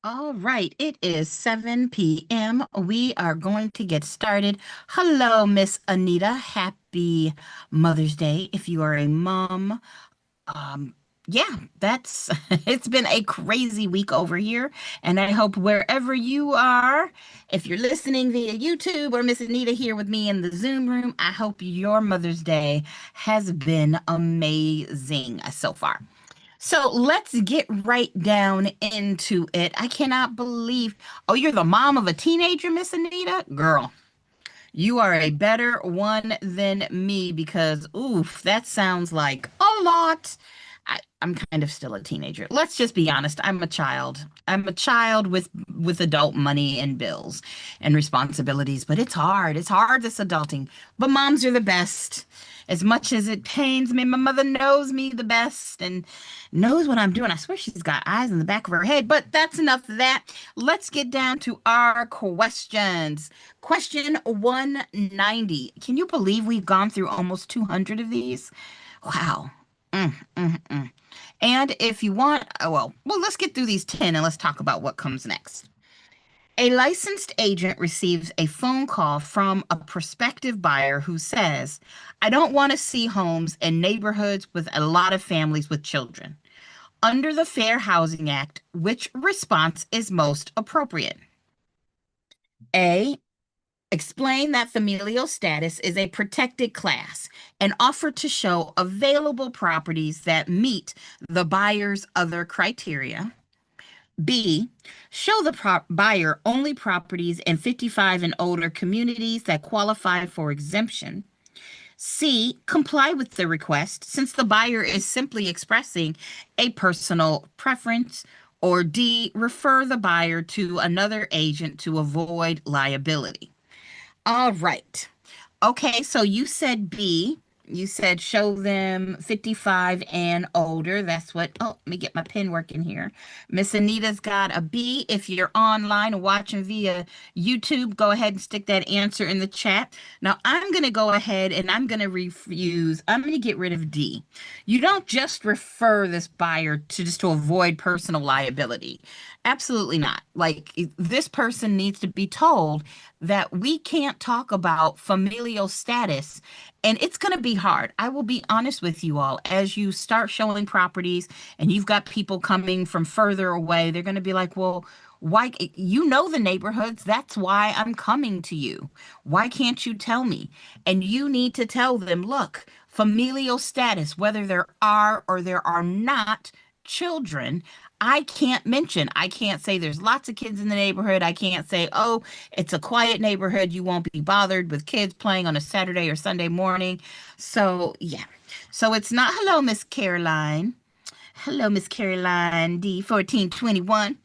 All right, it is 7 p.m. We are going to get started. Hello, Miss Anita. Happy Mother's Day if you are a mom. Um, yeah, that's it's been a crazy week over here, and I hope wherever you are, if you're listening via YouTube or Miss Anita here with me in the Zoom room, I hope your Mother's Day has been amazing so far. So let's get right down into it. I cannot believe, oh, you're the mom of a teenager, Miss Anita? Girl, you are a better one than me because, oof, that sounds like a lot. I'm kind of still a teenager. Let's just be honest. I'm a child. I'm a child with adult money and bills and responsibilities, but it's hard. It's hard this adulting. But moms are the best. As much as it pains me, my mother knows me the best and knows what I'm doing. I swear she's got eyes in the back of her head, but that's enough of that. Let's get down to our questions. Question 190. Can you believe we've gone through almost 200 of these? Wow. Mm, mm, mm. And if you want, well, let's get through these 10 and let's talk about what comes next. A licensed agent receives a phone call from a prospective buyer who says, I don't want to see homes in neighborhoods with a lot of families with children. Under the Fair Housing Act, which response is most appropriate? A. Explain that familial status is a protected class and offer to show available properties that meet the buyer's other criteria. B, show the buyer only properties in 55 and older communities that qualify for exemption. C, comply with the request since the buyer is simply expressing a personal preference. Or D, refer the buyer to another agent to avoid liability. All right. Okay, so you said B. You said show them 55 and older. That's what, oh, let me get my pen working here. Miss Anita's got a B. If you're online or watching via YouTube, go ahead and stick that answer in the chat. Now, I'm going to go ahead and I'm going to refuse. I'm going to get rid of D. You don't just refer this buyer to just to avoid personal liability. Absolutely not. Like, this person needs to be told that we can't talk about familial status. And it's going to be hard. I will be honest with you all. As you start showing properties and you've got people coming from further away, they're going to be like, well, why? You know the neighborhoods. That's why I'm coming to you. Why can't you tell me? And you need to tell them, look, familial status, whether there are or there are not children, I can't mention. I can't say there's lots of kids in the neighborhood. I can't say, oh, it's a quiet neighborhood. You won't be bothered with kids playing on a Saturday or Sunday morning. So, yeah. So it's not, hello, Miss Caroline. Hello, Miss Caroline D1421.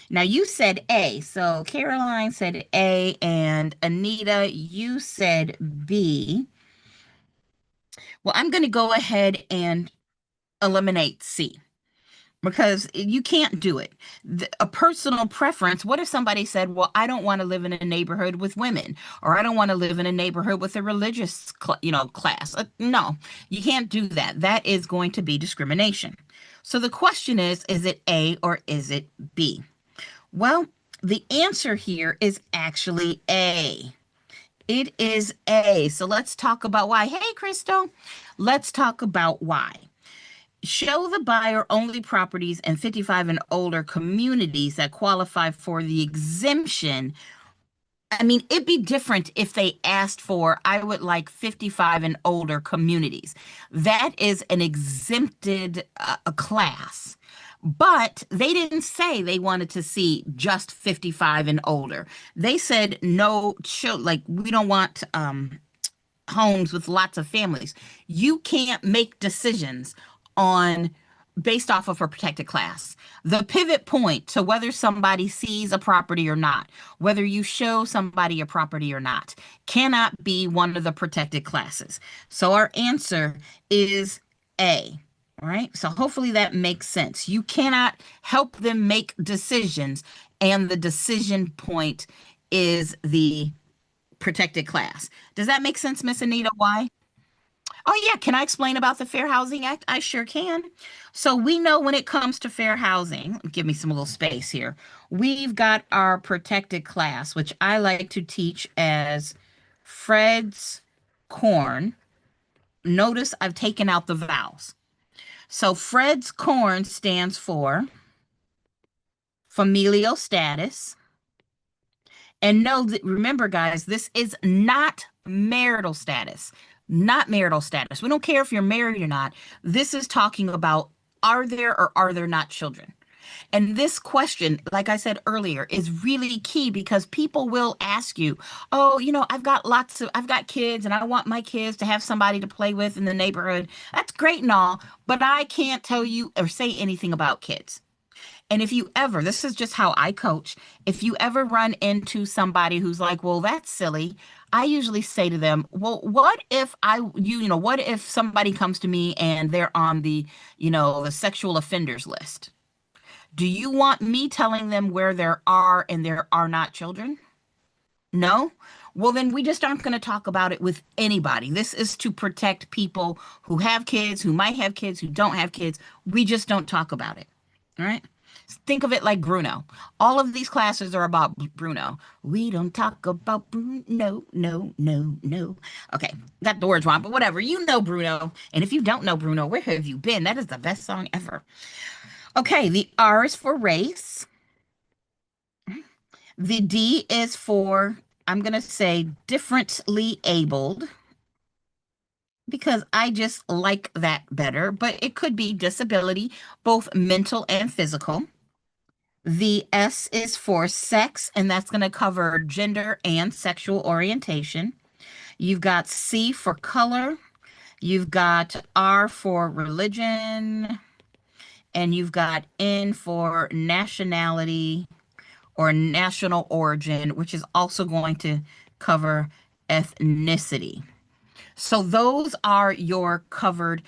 Now you said A. So Caroline said A, and Anita, you said B. Well, I'm going to go ahead and eliminate C because you can't do it. A personal preference. What if somebody said, well, I don't want to live in a neighborhood with women, or I don't want to live in a neighborhood with a religious, class? No, you can't do that. That is going to be discrimination. So the question is it A or is it B? Well, the answer here is actually A. It is A. So let's talk about why. Hey, Crystal, let's talk about why. Show the buyer only properties in 55 and older communities that qualify for the exemption. I mean, it'd be different if they asked for, I would like 55 and older communities. That is an exempted a class. But they didn't say they wanted to see just 55 and older. They said no, like we don't want homes with lots of families. You can't make decisions on based off of a protected class. The pivot point to whether somebody sees a property or not, whether you show somebody a property or not, cannot be one of the protected classes. So our answer is A. All right. So hopefully that makes sense. You cannot help them make decisions, and the decision point is the protected class. Does that make sense, Miss Anita? Why? Oh, yeah. Can I explain about the Fair Housing Act? I sure can. So we know when it comes to fair housing, give me some little space here. We've got our protected class, which I like to teach as Fred's Corn. Notice I've taken out the vowels. So Fred's Corn stands for familial status. And know that, remember, guys, this is not marital status. Not marital status. We don't care if you're married or not. This is talking about are there or are there not children? And this question, like I said earlier, is really key because people will ask you, oh, I've got kids and I want my kids to have somebody to play with in the neighborhood. That's great and all, but I can't tell you or say anything about kids. And if you ever, this is just how I coach, if you ever run into somebody who's like, well, that's silly, I usually say to them, well, what if what if somebody comes to me and they're on the sexual offenders list? Do you want me telling them where there are and there are not children? No? Well, then we just aren't going to talk about it with anybody. This is to protect people who have kids, who might have kids, who don't have kids. We just don't talk about it. All right? Think of it like Bruno. All of these classes are about Bruno. We don't talk about Bruno. No, no, no, no. Okay, got the words wrong, but whatever. You know Bruno. And if you don't know Bruno, where have you been? That is the best song ever. Okay, the R is for race. The D is for, I'm going to say, differently abled because I just like that better, but it could be disability, both mental and physical. The S is for sex, and that's going to cover gender and sexual orientation. You've got C for color. You've got R for religion, and you've got N for nationality or national origin, which is also going to cover ethnicity. So those are your covered.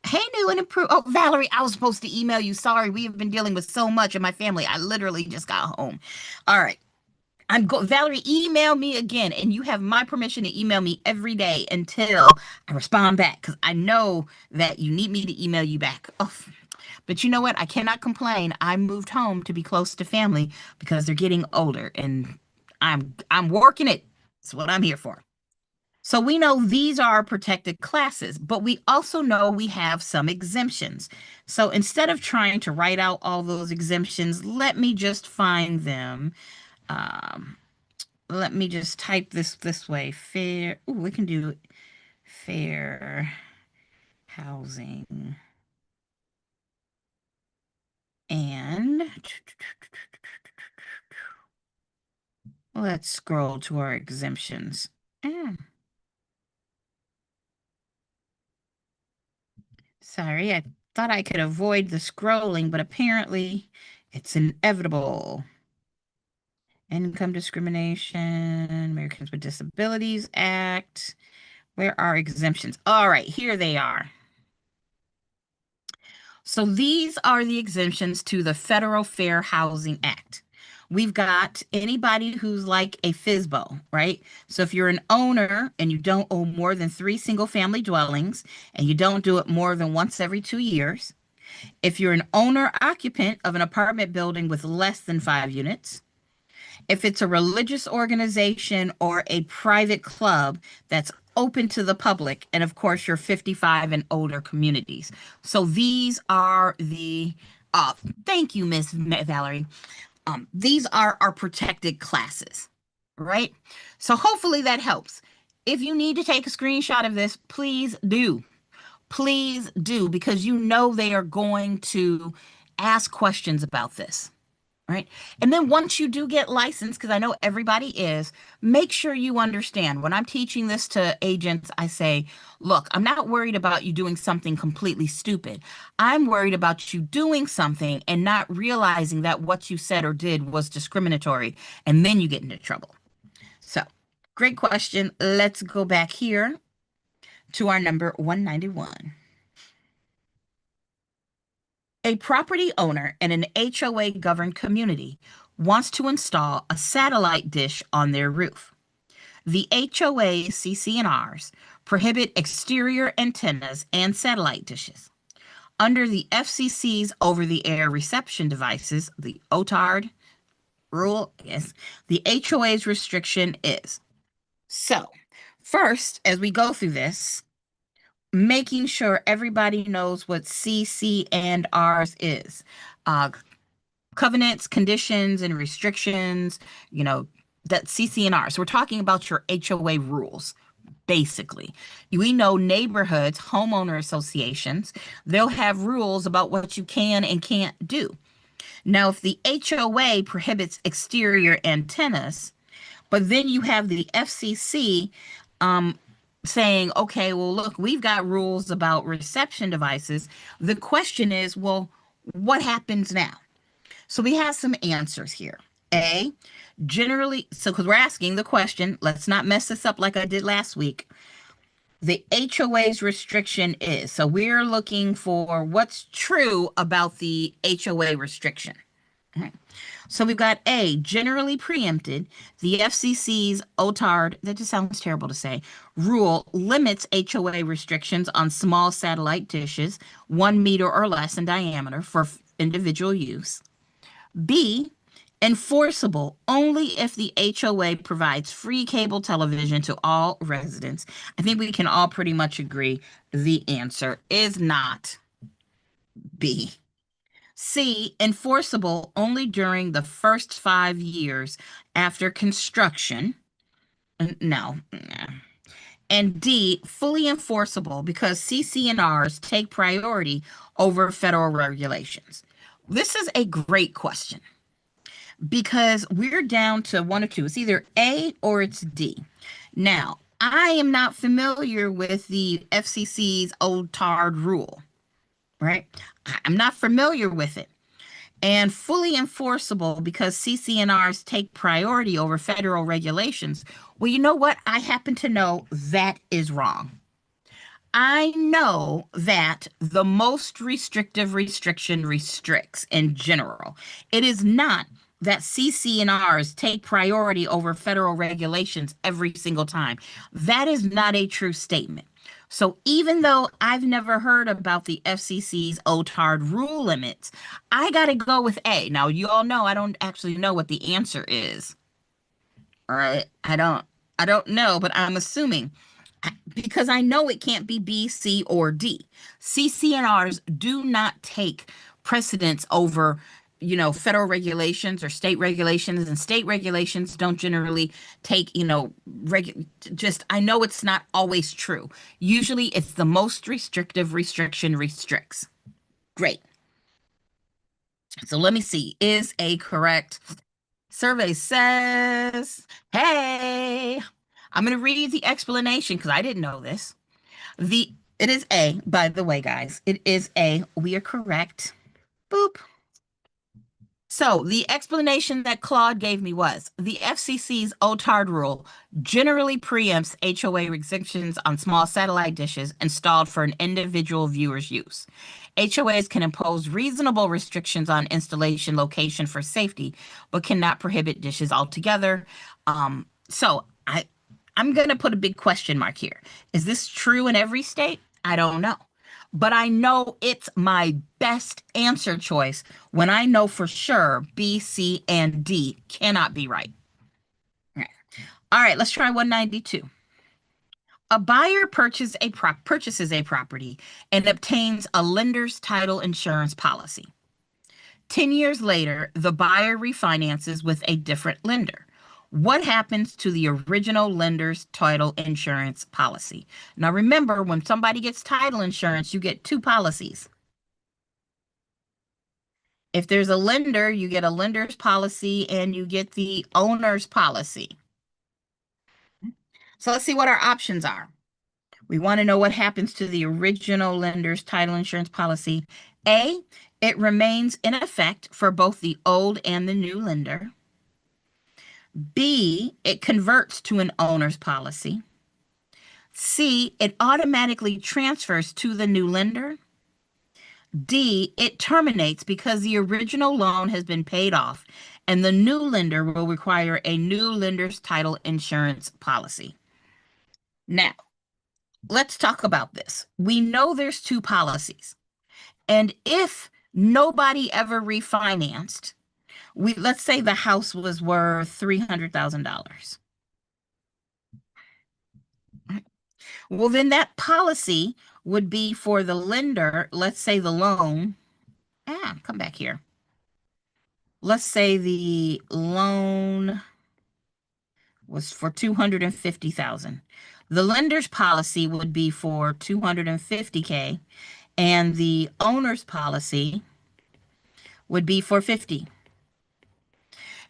Hey, new and improved. Oh, Valerie, I was supposed to email you. Sorry, we have been dealing with so much in my family. I literally just got home. All right. Valerie, email me again, and you have my permission to email me every day until I respond back because I know that you need me to email you back. Oh, but you know what? I cannot complain. I moved home to be close to family because they're getting older, and I'm working it. That's what I'm here for. So we know these are protected classes, but we also know we have some exemptions. So instead of trying to write out all those exemptions, let me just find them. Um, Let me just type this way. Fair. Ooh, we can do fair housing. And let's scroll to our exemptions. Ah, sorry, I thought I could avoid the scrolling, but apparently it's inevitable. Income discrimination, Americans with Disabilities Act. Where are exemptions? All right, here they are. So these are the exemptions to the Federal Fair Housing Act. We've got anybody who's like a FSBO, right? So if you're an owner and you don't own more than 3 single-family dwellings and you don't do it more than once every 2 years, if you're an owner occupant of an apartment building with less than 5 units, if it's a religious organization or a private club that's open to the public, and of course, your 55 and older communities. So these are the, uh, thank you, Miss Valerie. These are our protected classes, right? So hopefully that helps. If you need to take a screenshot of this, please do. Please do, because you know they are going to ask questions about this. Right. And then once you do get licensed, because I know everybody is, make sure you understand when I'm teaching this to agents, I say, look, I'm not worried about you doing something completely stupid. I'm worried about you doing something and not realizing that what you said or did was discriminatory, and then you get into trouble. So, great question. Let's go back here to our number 191. A property owner in an HOA governed community wants to install a satellite dish on their roof. The HOA CCNRs prohibit exterior antennas and satellite dishes. Under the FCC's over-the-air reception devices, the OTARD rule is, the HOA's restriction is. So, first, as we go through this, making sure everybody knows what CC and Rs is. Covenants, conditions, and restrictions, that CC and Rs. So we're talking about your HOA rules. Basically, we know neighborhoods, homeowner associations, they'll have rules about what you can and can't do. Now, if the HOA prohibits exterior antennas, but then you have the FCC saying, okay, well, look, we've got rules about reception devices. The question is, well, what happens now? So we have some answers here. A, generally, so because we're asking the question, let's not mess this up like I did last week. The HOA's restriction is, so we're looking for what's true about the HOA restriction. All right. So we've got A, generally preempted. The FCC's OTARD, that just sounds terrible to say, rule limits HOA restrictions on small satellite dishes, 1 meter or less in diameter for individual use. B, enforceable only if the HOA provides free cable television to all residents. I think we can all pretty much agree the answer is not B. C, enforceable only during the first 5 years after construction. No. And D, fully enforceable because CC&Rs take priority over federal regulations. This is a great question because we're down to one or two. It's either A or it's D. Now, I am not familiar with the FCC's OTARD rule, right? I'm not familiar with it. And fully enforceable because CC&Rs take priority over federal regulations. Well, you know what? I happen to know that is wrong. I know that the most restrictive restriction restricts in general. It is not that CC&Rs take priority over federal regulations every single time. That is not a true statement. So even though I've never heard about the FCC's OTARD rule limits, I got to go with A. Now, you all know I don't actually know what the answer is. All right. I don't know, but I'm assuming because I know it can't be B, C, or D. CC&Rs do not take precedence over, federal regulations or state regulations, and state regulations don't generally take, I know it's not always true. Usually it's the most restrictive restriction restricts. Great. So let me see. Is A correct? Survey says, hey, I'm going to read the explanation because I didn't know this. It is A, by the way, guys. It is A. We are correct. Boop. So the explanation that Claude gave me was the FCC's OTARD rule generally preempts HOA restrictions on small satellite dishes installed for an individual viewer's use. HOAs can impose reasonable restrictions on installation location for safety, but cannot prohibit dishes altogether. So I'm going to put a big question mark here. Is this true in every state? I don't know. But I know it's my best answer choice when I know for sure B, C, and D cannot be right. All right, let's try 192. A buyer purchases a property and obtains a lender's title insurance policy. 10 years later, the buyer refinances with a different lender. What happens to the original lender's title insurance policy? Now, remember, when somebody gets title insurance, you get 2 policies. If there's a lender, you get a lender's policy and you get the owner's policy. So let's see what our options are. We want to know what happens to the original lender's title insurance policy. A, it remains in effect for both the old and the new lender. B, it converts to an owner's policy. C, it automatically transfers to the new lender. D, it terminates because the original loan has been paid off and the new lender will require a new lender's title insurance policy. Now, let's talk about this. We know there's two policies. And if nobody ever refinanced, let's say the house was worth $300,000. Well, then that policy would be for the lender, let's say the loan. Come back here. Let's say the loan was for 250,000. The lender's policy would be for 250K and the owner's policy would be for 50.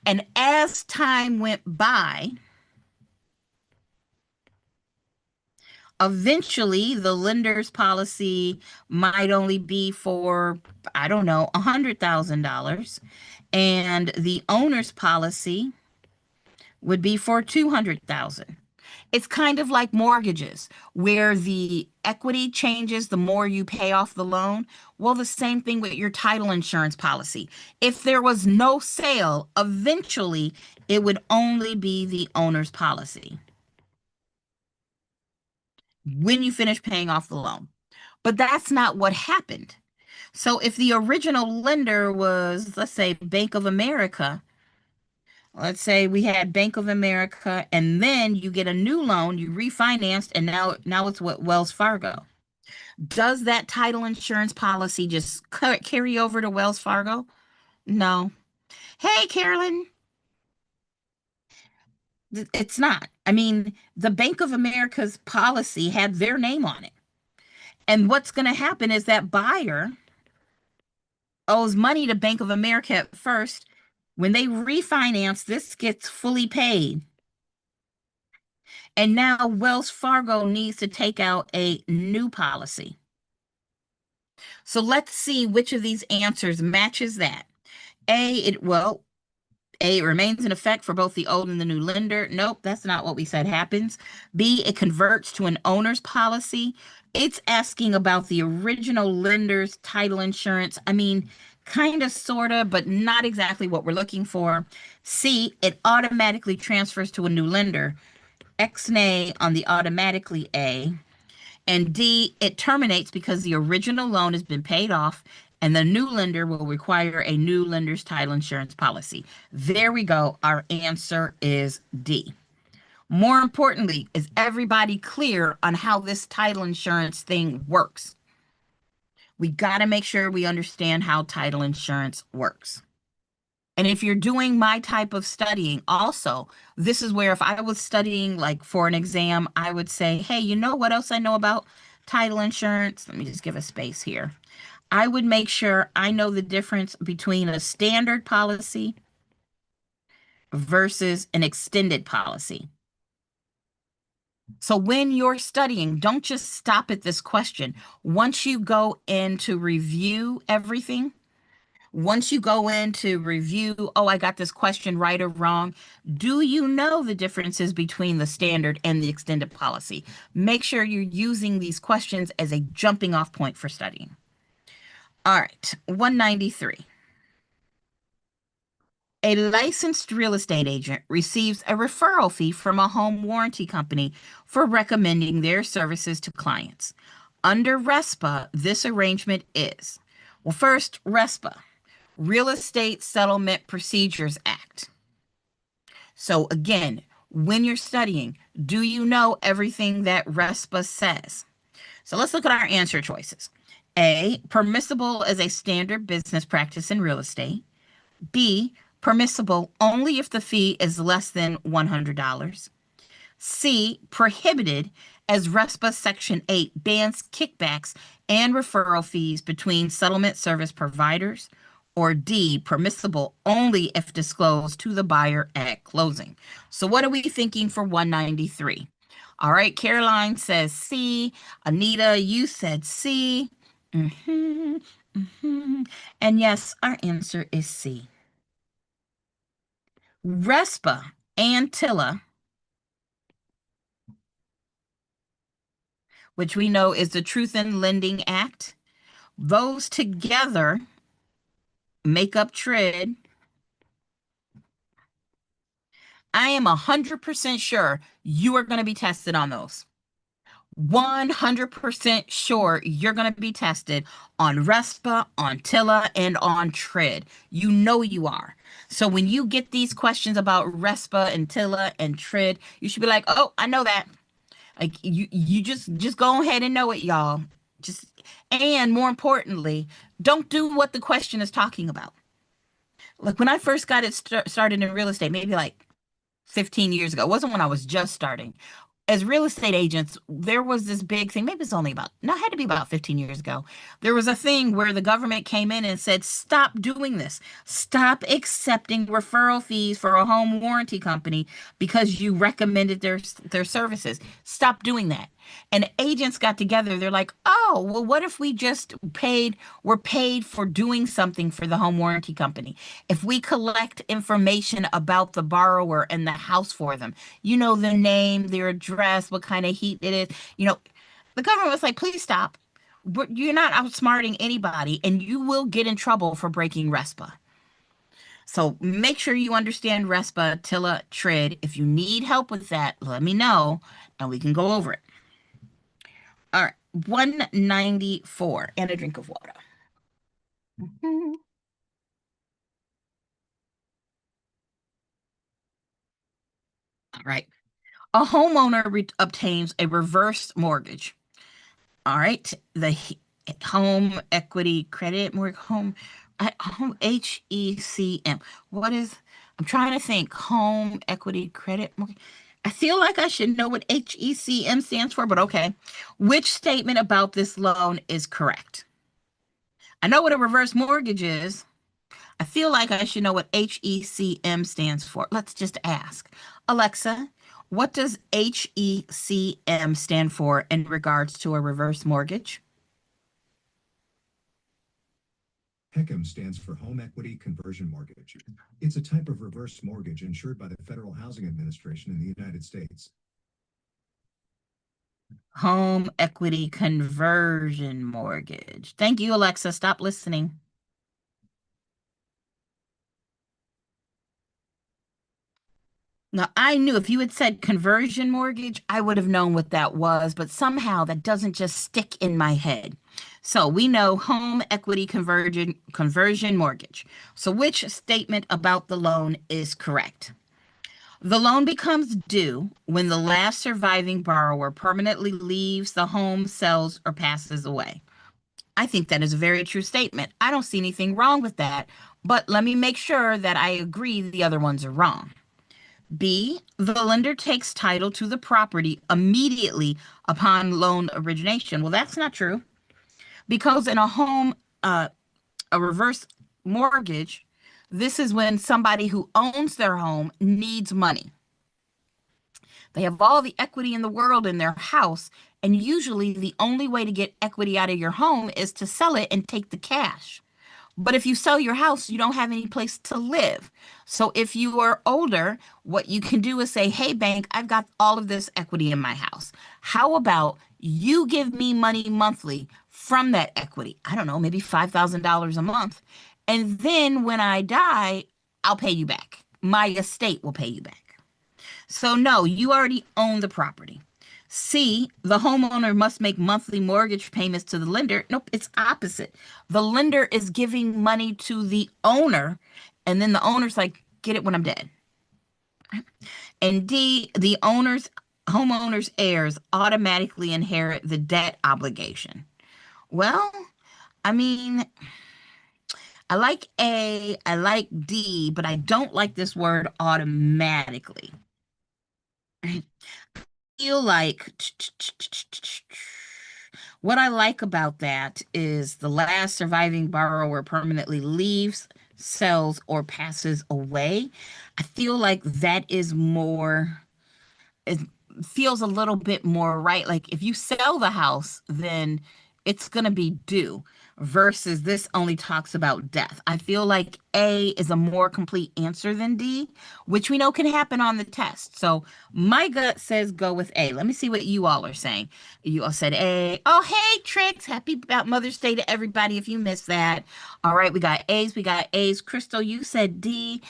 And as time went by, eventually the lender's policy might only be for, I don't know, $100,000 and the owner's policy would be for 200,000. It's kind of like mortgages, where the equity changes the more you pay off the loan. Well, the same thing with your title insurance policy. If there was no sale, eventually it would only be the owner's policy when you finish paying off the loan. But that's not what happened. So if the original lender was, let's say, Bank of America, let's say we had Bank of America, and then you get a new loan, you refinanced, and now it's what Wells Fargo. Does that title insurance policy just carry over to Wells Fargo? No. Hey, Carolyn, it's not. I mean, the Bank of America's policy had their name on it. And what's going to happen is that buyer owes money to Bank of America at first. When they refinance, this gets fully paid. And now Wells Fargo needs to take out a new policy. So let's see which of these answers matches that. A, it remains in effect for both the old and the new lender. Nope, that's not what we said happens. B, it converts to an owner's policy. It's asking about the original lender's title insurance. I mean, kind of, sort of, but not exactly what we're looking for. C, it automatically transfers to a new lender. X-nay on the automatically A. And D, it terminates because the original loan has been paid off and the new lender will require a new lender's title insurance policy. There we go. Our answer is D. More importantly, is everybody clear on how this title insurance thing works? We got to make sure we understand how title insurance works. And if you're doing my type of studying, also, this is where if I was studying like for an exam, I would say, hey, you know what else I know about title insurance? Let me just give a space here. I would make sure I know the difference between a standard policy versus an extended policy. So when you're studying, don't just stop at this question. Once you go in to review everything, once you go in to review, oh, I got this question right or wrong, do you know the differences between the standard and the extended policy? Make sure you're using these questions as a jumping off point for studying. All right, 193. A licensed real estate agent receives a referral fee from a home warranty company for recommending their services to clients. Under RESPA, this arrangement is, well, first, RESPA, Real Estate Settlement Procedures Act. So again, when you're studying, do you know everything that RESPA says? So let's look at our answer choices. A, permissible as a standard business practice in real estate. B, permissible only if the fee is less than $100. C, prohibited as RESPA Section 8 bans kickbacks and referral fees between settlement service providers. Or D, permissible only if disclosed to the buyer at closing. So what are we thinking for 193? All right, Caroline says C. Anita, you said C. And yes, our answer is C. RESPA and TILA, which we know is the Truth in Lending Act, those together make up TRID. I am 100% sure you are going to be tested on those. 100% sure you're going to be tested on RESPA, on TILA, and on TRID. You know you are. So when you get these questions about RESPA and TILA and TRID, you should be like, "Oh, I know that." Like you just go ahead and know it, y'all. Just and more importantly, don't do what the question is talking about. Like when I first got it started in real estate, maybe like 15 years ago. It wasn't when I was just starting. As real estate agents, there was this big thing. Maybe it's only about, no, it had to be about 15 years ago. There was a thing where the government came in and said, stop doing this. Stop accepting referral fees for a home warranty company because you recommended their services. Stop doing that. And agents got together. They're like, oh, well, what if we just we're paid for doing something for the home warranty company? If we collect information about the borrower and the house for them, you know, their name, their address, what kind of heat it is, you know, the government was like, please stop. You're not outsmarting anybody, and you will get in trouble for breaking RESPA. So make sure you understand RESPA, TILA, TRID. If you need help with that, let me know and we can go over it. All right, 194 and a drink of water. Mhm. All right. A homeowner obtains a reverse mortgage. All right. Home equity credit mortgage home HECM. What is I'm trying to think. Home equity credit mortgage. I feel like I should know what HECM stands for, but okay. Which statement about this loan is correct? I know what a reverse mortgage is. I feel like I should know what HECM stands for. Let's just ask. Alexa, what does HECM stand for in regards to a reverse mortgage? HECM stands for Home Equity Conversion Mortgage. It's a type of reverse mortgage insured by the Federal Housing Administration in the United States. Home equity conversion mortgage. Thank you, Alexa. Stop listening. Now, I knew if you had said conversion mortgage, I would have known what that was, but somehow that doesn't just stick in my head. So we know home equity conversion mortgage. So which statement about the loan is correct? The loan becomes due when the last surviving borrower permanently leaves the home, sells, or passes away. I think that is a very true statement. I don't see anything wrong with that, but let me make sure that I agree the other ones are wrong. B, the lender takes title to the property immediately upon loan origination. Well, that's not true because in uh, a reverse mortgage, this is when somebody who owns their home needs money. They have all the equity in the world in their house, and usually the only way to get equity out of your home is to sell it and take the cash. But if you sell your house, you don't have any place to live. So if you are older, what you can do is say, hey, bank, I've got all of this equity in my house. How about you give me money monthly from that equity? I don't know, maybe $5,000 a month. And then when I die, I'll pay you back. My estate will pay you back. So, no, you already own the property. C, the homeowner must make monthly mortgage payments to the lender. Nope, it's opposite. The lender is giving money to the owner, and then the owner's like, get it when I'm dead. And D, the homeowner's heirs automatically inherit the debt obligation. Well, I mean, I like A, I like D, but I don't like this word automatically. Feel like what I like about that is the last surviving borrower permanently leaves, sells, or passes away. I feel like that is more, it feels a little bit more right. Like if you sell the house, then it's going to be due versus this only talks about death. I feel like A is a more complete answer than D, which we know can happen on the test. So my gut says go with A. Let me see what you all are saying. You all said A. Oh, hey, Tricks. Happy about Mother's Day to everybody if you missed that. All right, we got A's. We got A's. Crystal, you said D.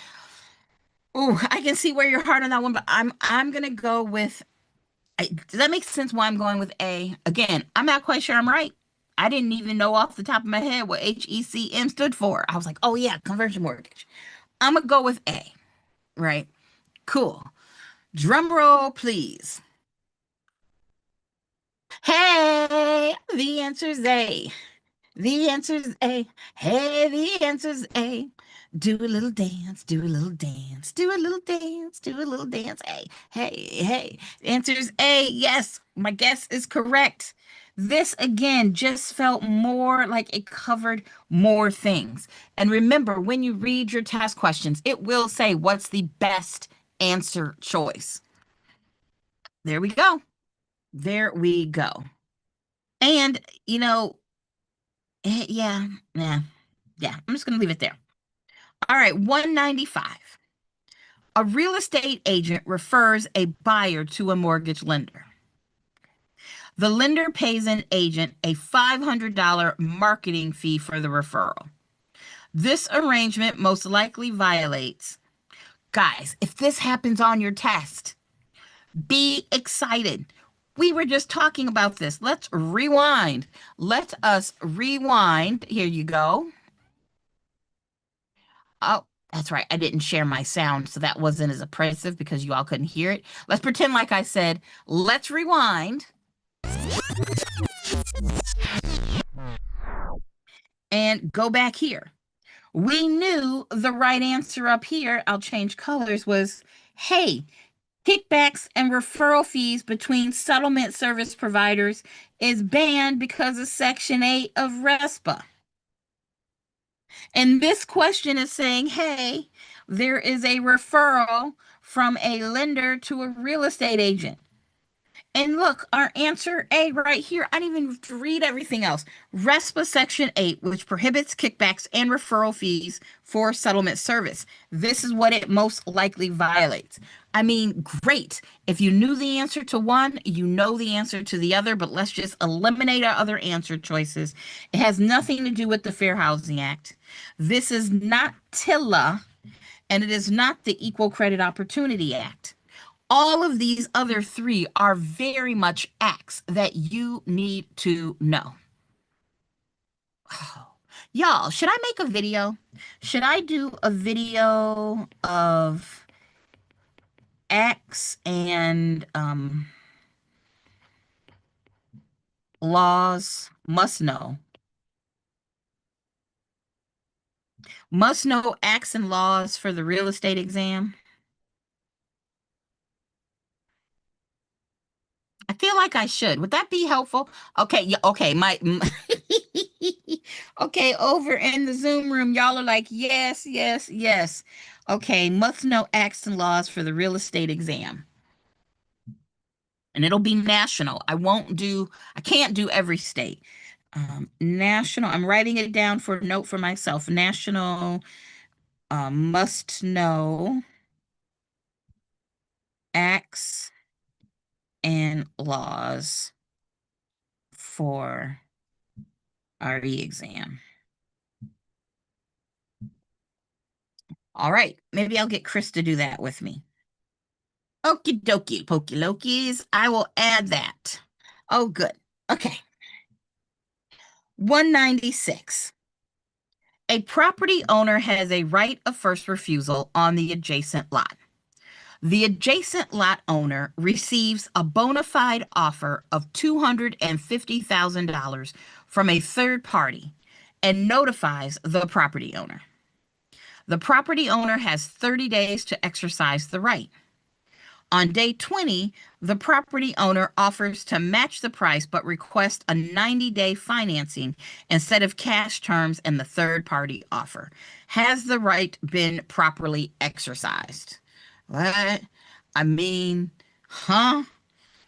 Oh, I can see where you're hard on that one, but I'm gonna go with Does that make sense why I'm going with A? Again, I'm not quite sure I'm right. I didn't even know off the top of my head what HECM stood for. I was like, oh yeah, conversion mortgage. I'm gonna go with A, right? Cool. Drum roll, please. Hey, the answer's A. The answer's A. Hey, the answer's A. Do a little dance, do a little dance, do a little dance, do a little dance. Hey, hey, hey. The answer's A. Yes, my guess is correct. This again just felt more like it covered more things. And remember, when you read your test questions, it will say what's the best answer choice. There we go. There we go. And, yeah, yeah, yeah. I'm just going to leave it there. All right, 195. A real estate agent refers a buyer to a mortgage lender. The lender pays an agent a $500 marketing fee for the referral. This arrangement most likely violates. Guys, if this happens on your test, be excited. We were just talking about this. Let's rewind. Let us rewind. Here you go. Oh, that's right. I didn't share my sound, so that wasn't as oppressive because you all couldn't hear it. Let's pretend like I said, let's rewind and go back here. We knew the right answer up here, I'll change colors, was, hey, kickbacks and referral fees between settlement service providers is banned because of Section 8 of RESPA. And this question is saying, hey, there is a referral from a lender to a real estate agent. And look, our answer A right here, I didn't even read everything else. RESPA Section 8, which prohibits kickbacks and referral fees for settlement service. This is what it most likely violates. I mean, great. If you knew the answer to one, you know the answer to the other, but let's just eliminate our other answer choices. It has nothing to do with the Fair Housing Act. This is not TILA, and it is not the Equal Credit Opportunity Act. All of these other three are very much acts that you need to know. Oh, y'all, should I make a video? Should I do a video of acts and laws must know? Must know acts and laws for the real estate exam? I feel like I should. Would that be helpful? Okay, yeah, okay, okay, over in the Zoom room, y'all are like, yes, yes, yes. Okay, must know acts and laws for the real estate exam. And it'll be national. I can't do every state. National, I'm writing it down for a note for myself. National must know acts and laws for RE exam. All right, maybe I'll get Chris to do that with me. Okie dokie, pokey lokies. I will add that. Oh, good. Okay. 196. A property owner has a right of first refusal on the adjacent lot. The adjacent lot owner receives a bona fide offer of $250,000 from a third party and notifies the property owner. The property owner has 30 days to exercise the right. On day 20, the property owner offers to match the price but requests a 90-day financing instead of cash terms in the third-party offer. Has the right been properly exercised? What? I mean, huh?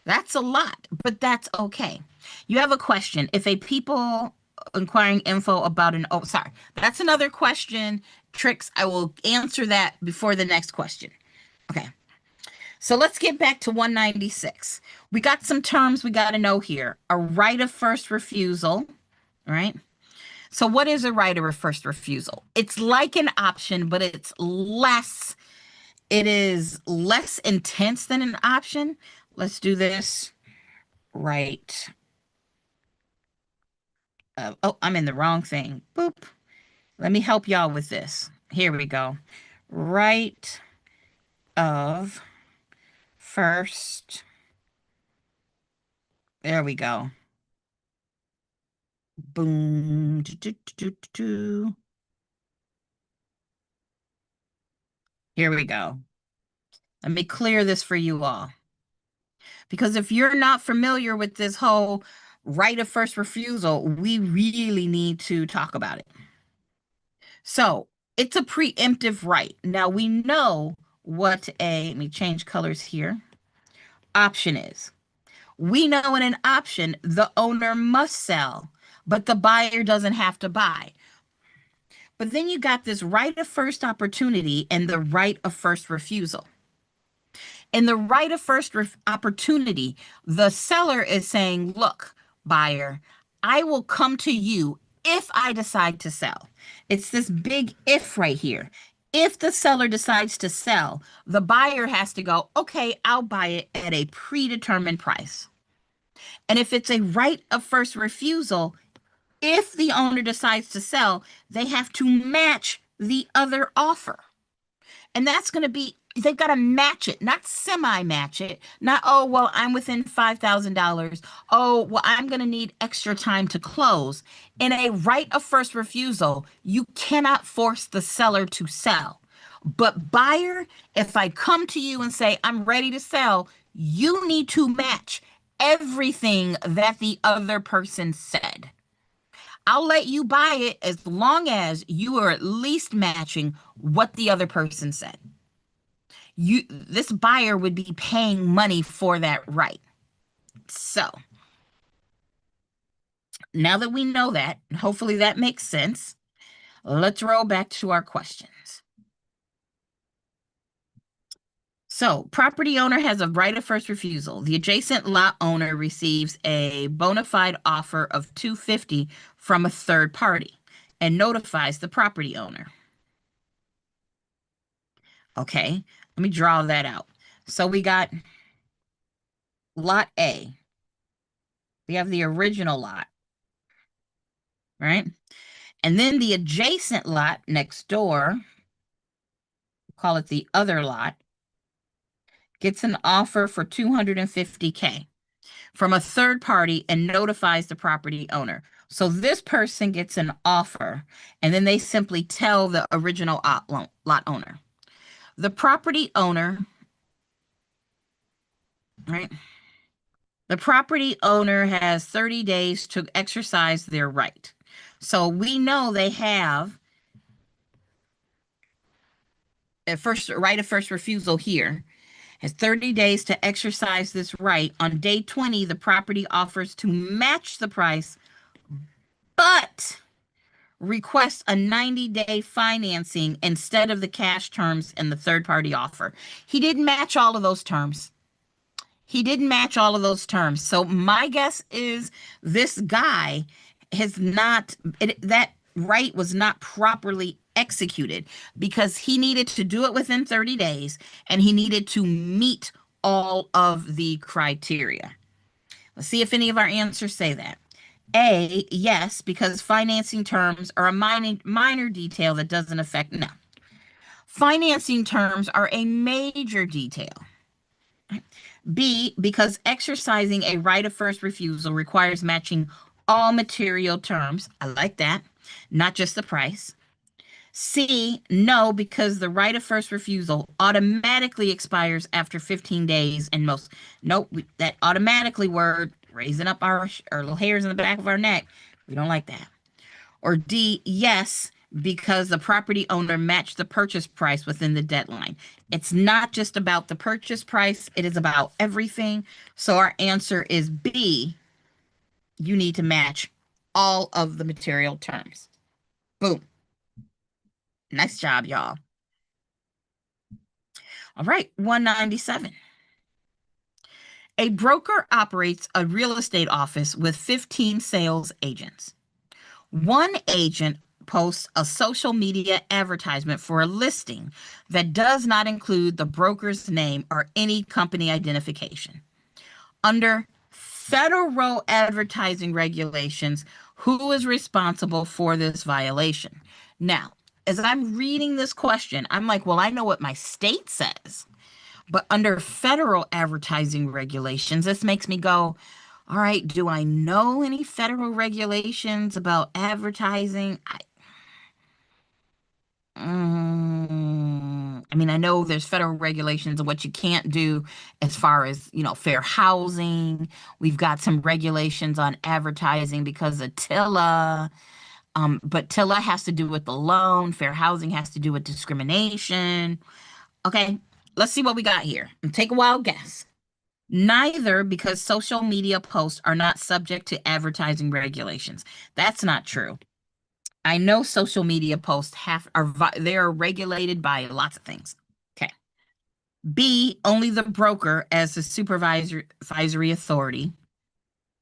That's a lot, but that's okay. You have a question. If a people inquiring info about sorry, that's another question. Tricks, I will answer that before the next question. Okay. So let's get back to 196. We got some terms we got to know here. A right of first refusal, right? So what is a right of first refusal? It's like an option, but it is less intense than an option. Let's do this right. Oh, I'm in the wrong thing. Boop. Let me help y'all with this. Here we go. Right of first. There we go. Boom. Here we go. Let me clear this for you all. Because if you're not familiar with this whole right of first refusal, we really need to talk about it. So it's a preemptive right. Now we know what let me change colors here, option is. We know in an option, the owner must sell, but the buyer doesn't have to buy. But then you got this right of first opportunity and the right of first refusal. In the right of first opportunity, the seller is saying, look, buyer, I will come to you if I decide to sell. It's this big if right here. If the seller decides to sell, the buyer has to go, okay, I'll buy it at a predetermined price. And if it's a right of first refusal, if the owner decides to sell, they have to match the other offer. And that's going to be, they've got to match it, not semi-match it. Not, oh, well, I'm within $5,000. Oh, well, I'm going to need extra time to close. In a right of first refusal, you cannot force the seller to sell. But buyer, if I come to you and say, I'm ready to sell, you need to match everything that the other person said. I'll let you buy it as long as you are at least matching what the other person said. This buyer would be paying money for that right. So now that we know that, hopefully that makes sense. Let's roll back to our questions. So property owner has a right of first refusal. The adjacent lot owner receives a bona fide offer of $250 from a third party and notifies the property owner. Okay, let me draw that out. So we got lot A. We have the original lot, right? And then the adjacent lot next door, call it the other lot, gets an offer for $250K from a third party and notifies the property owner. So this person gets an offer, and then they simply tell the original lot owner. The property owner, right? The property owner has 30 days to exercise their right. So we know they have a right of first refusal here. Has 30 days to exercise this right. On day 20, the property offers to match the price, but requests a 90-day financing instead of the cash terms in the third-party offer. He didn't match all of those terms. He didn't match all of those terms. So my guess is this guy has not, that right was not properly executed because he needed to do it within 30 days and he needed to meet all of the criteria. Let's see if any of our answers say that. A, yes, because financing terms are a minor detail that doesn't affect, no. Financing terms are a major detail. B, because exercising a right of first refusal requires matching all material terms. I like that. Not just the price. C, no, because the right of first refusal automatically expires after 15 days and most. Nope, that automatically word raising up our little hairs in the back of our neck. We don't like that. Or D, yes, because the property owner matched the purchase price within the deadline. It's not just about the purchase price, it is about everything. So our answer is B. You need to match all of the material terms. Boom. Nice job, y'all. All right, 197. A broker operates a real estate office with 15 sales agents. One agent posts a social media advertisement for a listing that does not include the broker's name or any company identification. Under federal advertising regulations, who is responsible for this violation? Now, as I'm reading this question, I'm like, well, I know what my state says, but under federal advertising regulations, this makes me go, all right, do I know any federal regulations about advertising? I mean, I know there's federal regulations on what you can't do as far as, fair housing. We've got some regulations on advertising because of TILA. But TILA has to do with the loan. Fair housing has to do with discrimination. Okay, let's see what we got here. And take a wild guess. Neither, because social media posts are not subject to advertising regulations. That's not true. I know social media posts they are regulated by lots of things. Okay. B, only the broker as the supervisory authority.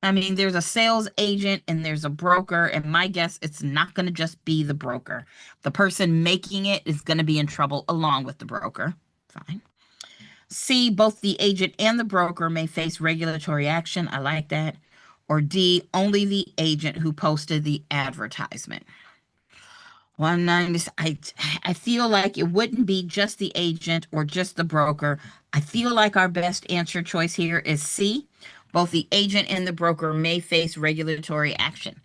I mean, there's a sales agent and there's a broker, and my guess it's not going to just be the broker. The person making it is going to be in trouble along with the broker. Fine. C, both the agent and the broker may face regulatory action. I like that. Or D, only the agent who posted the advertisement. 190. I feel like it wouldn't be just the agent or just the broker. I feel like our best answer choice here is C. Both the agent and the broker may face regulatory action.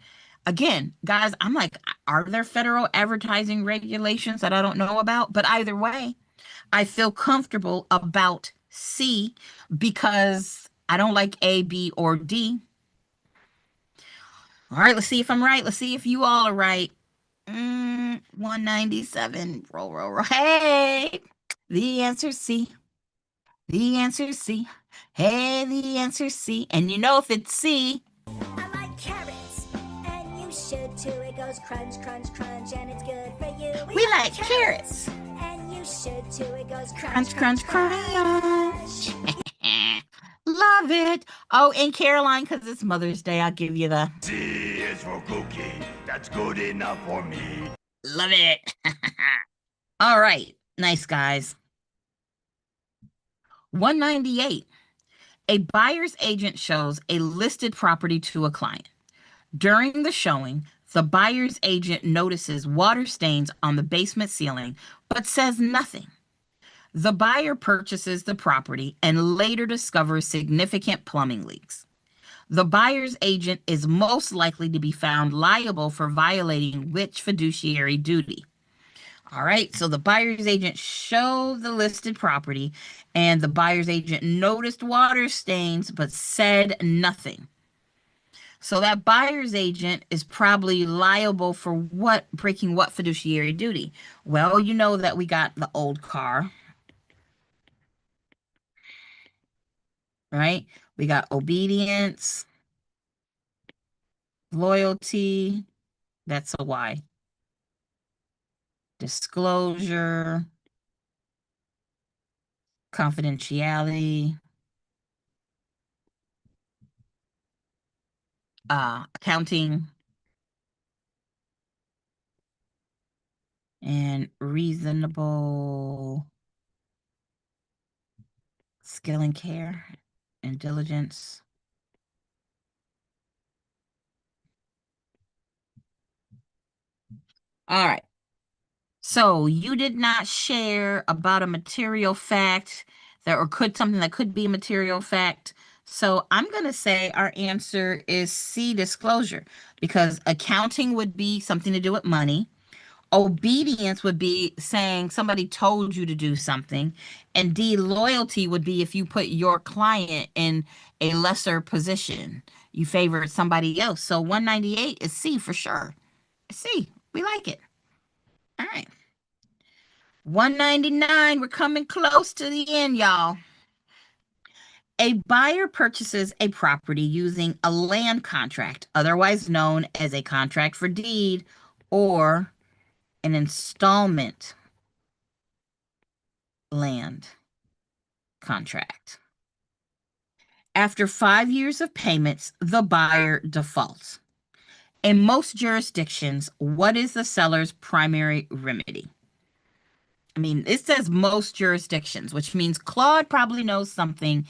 Again, guys, I'm like, are there federal advertising regulations that I don't know about? But either way, I feel comfortable about C because I don't like A, B, or D. All right, let's see if I'm right. Let's see if you all are right. 197. Roll, roll, roll. Hey, the answer C. The answer C. Hey, the answer C. And if it's C. I like carrots, and you should too. It goes crunch, crunch, crunch, and it's good for you. We like carrots. And you should too. It goes Crunch, crunch, crunch. Love it. Oh, and Caroline, because it's Mother's Day, I'll give you the C is for cookie. That's good enough for me. love it. All right. Nice, guys. 198. A buyer's agent shows a listed property to a client. During the showing, the buyer's agent notices water stains on the basement ceiling, but says nothing. The buyer purchases the property and later discovers significant plumbing leaks. The buyer's agent is most likely to be found liable for violating which fiduciary duty? All right, so the buyer's agent showed the listed property and the buyer's agent noticed water stains but said nothing. So that buyer's agent is probably liable for breaking what fiduciary duty? Well, you know that we got the old car, right? We got obedience, loyalty, that's a Y. Disclosure, confidentiality, accounting, and reasonable skill and care and diligence. All right. So you did not share about a material fact something that could be a material fact. So I'm going to say our answer is C, disclosure, because accounting would be something to do with money. Obedience would be saying somebody told you to do something. And D, loyalty would be if you put your client in a lesser position. You favored somebody else. So 198 is C for sure. C, we like it. All right. 199, we're coming close to the end, y'all. A buyer purchases a property using a land contract, otherwise known as a contract for deed or an installment land contract. After 5 years of payments, the buyer defaults. In most jurisdictions, what is the seller's primary remedy? I mean, it says most jurisdictions, which means Claude probably knows something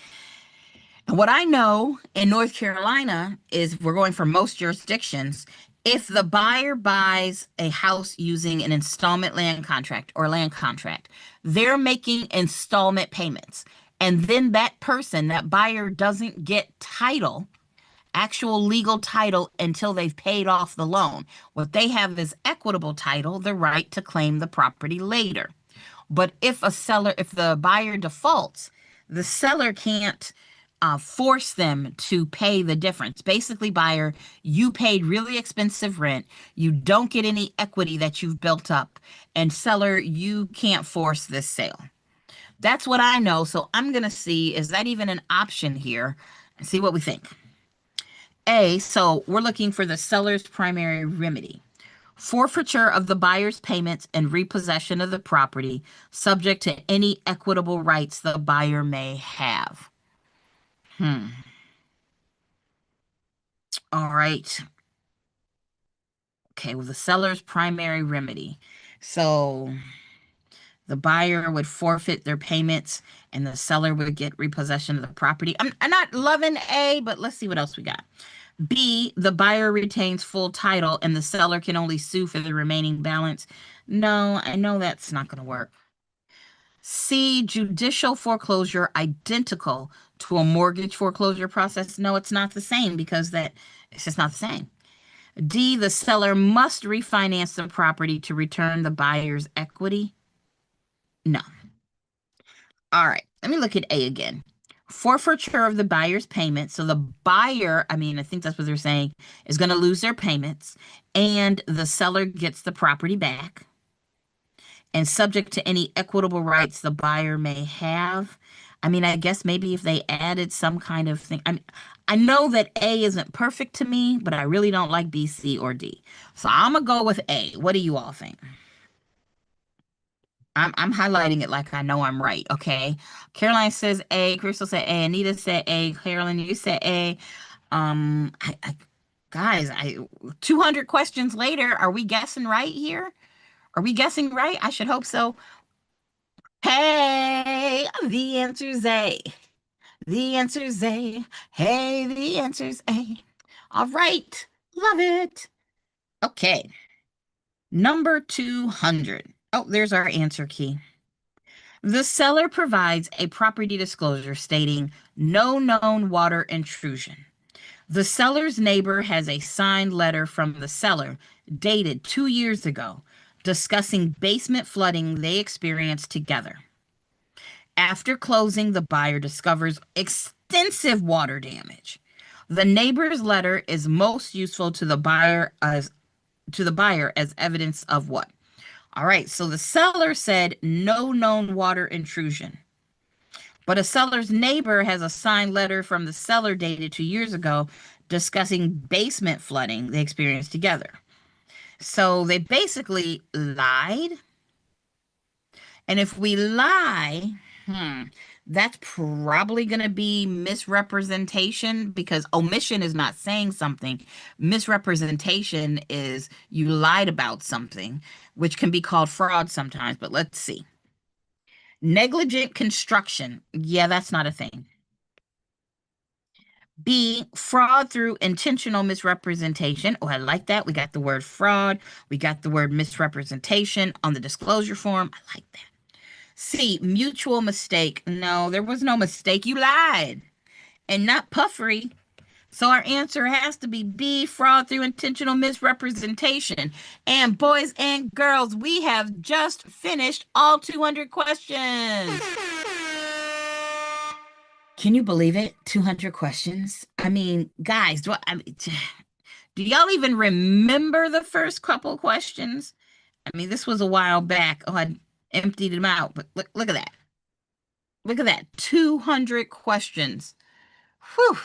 And what I know in North Carolina is we're going for most jurisdictions. If the buyer buys a house using an installment land contract or land contract, they're making installment payments. And then that person, that buyer, doesn't get title, actual legal title, until they've paid off the loan. What they have is equitable title, the right to claim the property later. But if the buyer defaults, the seller can't force them to pay the difference. Basically, buyer, you paid really expensive rent. You don't get any equity that you've built up. And seller, you can't force this sale. That's what I know. So I'm going to see, is that even an option here? And see what we think. So we're looking for the seller's primary remedy. Forfeiture of the buyer's payments and repossession of the property, subject to any equitable rights the buyer may have. All right. Okay, well, the seller's primary remedy. So the buyer would forfeit their payments and the seller would get repossession of the property. I'm not loving A, but let's see what else we got. B, the buyer retains full title and the seller can only sue for the remaining balance. No, I know that's not going to work. C, judicial foreclosure identical to a mortgage foreclosure process. No, it's not the same because it's just not the same. D, the seller must refinance the property to return the buyer's equity. No. All right, let me look at A again. Forfeiture of the buyer's payment. So the buyer, I think that's what they're saying, is going to lose their payments and the seller gets the property back. And subject to any equitable rights the buyer may have. I guess maybe if they added some kind of thing. I know that A isn't perfect to me, but I really don't like B, C, or D. So I'm going to go with A. What do you all think? I'm highlighting it like I know I'm right, okay? Caroline says A. Crystal said A. Anita said A. Carolyn, you said A. Guys, 200 questions later, are we guessing right here? Are we guessing right? I should hope so. Hey, the answer's A. The answer's A. Hey, the answer's A. All right. Love it. Okay. Number 200. Oh, there's our answer key. The seller provides a property disclosure stating no known water intrusion. The seller's neighbor has a signed letter from the seller dated 2 years ago discussing basement flooding they experienced together. After closing, the buyer discovers extensive water damage. The neighbor's letter is most useful to the buyer as evidence of what? All right, so the seller said no known water intrusion. But a seller's neighbor has a signed letter from the seller dated 2 years ago discussing basement flooding they experienced together. So they basically lied. And if we lie, that's probably going to be misrepresentation, because omission is not saying something. Misrepresentation is you lied about something, which can be called fraud sometimes. But let's see. Negligent construction. Yeah, that's not a thing. B, fraud through intentional misrepresentation. Oh, I like that. We got the word fraud. We got the word misrepresentation on the disclosure form. I like that. C, mutual mistake. No, there was no mistake. You lied. And not puffery. So our answer has to be B, fraud through intentional misrepresentation. And boys and girls, we have just finished all 200 questions. Can you believe it? 200 questions. Guys, do y'all even remember the first couple questions? This was a while back. Oh, I emptied them out, but look at that. Look at that. 200 questions. Whew.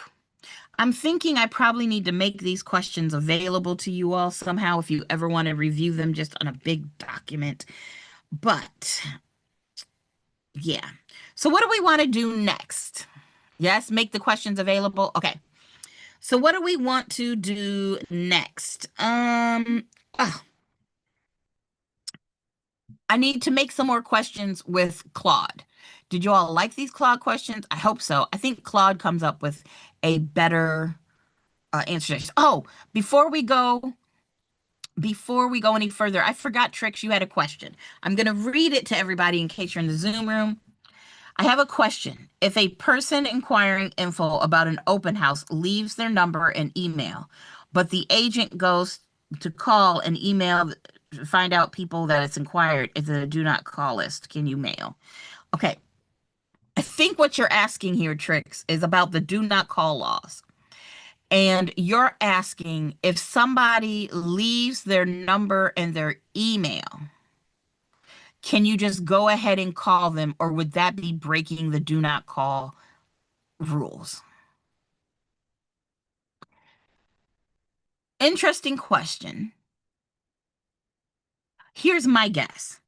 I'm thinking I probably need to make these questions available to you all somehow if you ever want to review them just on a big document. But yeah. So what do we want to do next? Yes, make the questions available. Okay. So what do we want to do next? I need to make some more questions with Claude. Did you all like these Claude questions? I hope so. I think Claude comes up with a better answer. Oh, before we go any further, I forgot, Trix, you had a question. I'm going to read it to everybody in case you're in the Zoom room. I have a question. If a person inquiring info about an open house leaves their number and email, but the agent goes to call and email to find out people that it's inquired, it's a do not call list. Can you mail? Okay. I think what you're asking here, Trix, is about the do not call laws. And you're asking if somebody leaves their number and their email, can you just go ahead and call them, or would that be breaking the do not call rules? Interesting question. Here's my guess,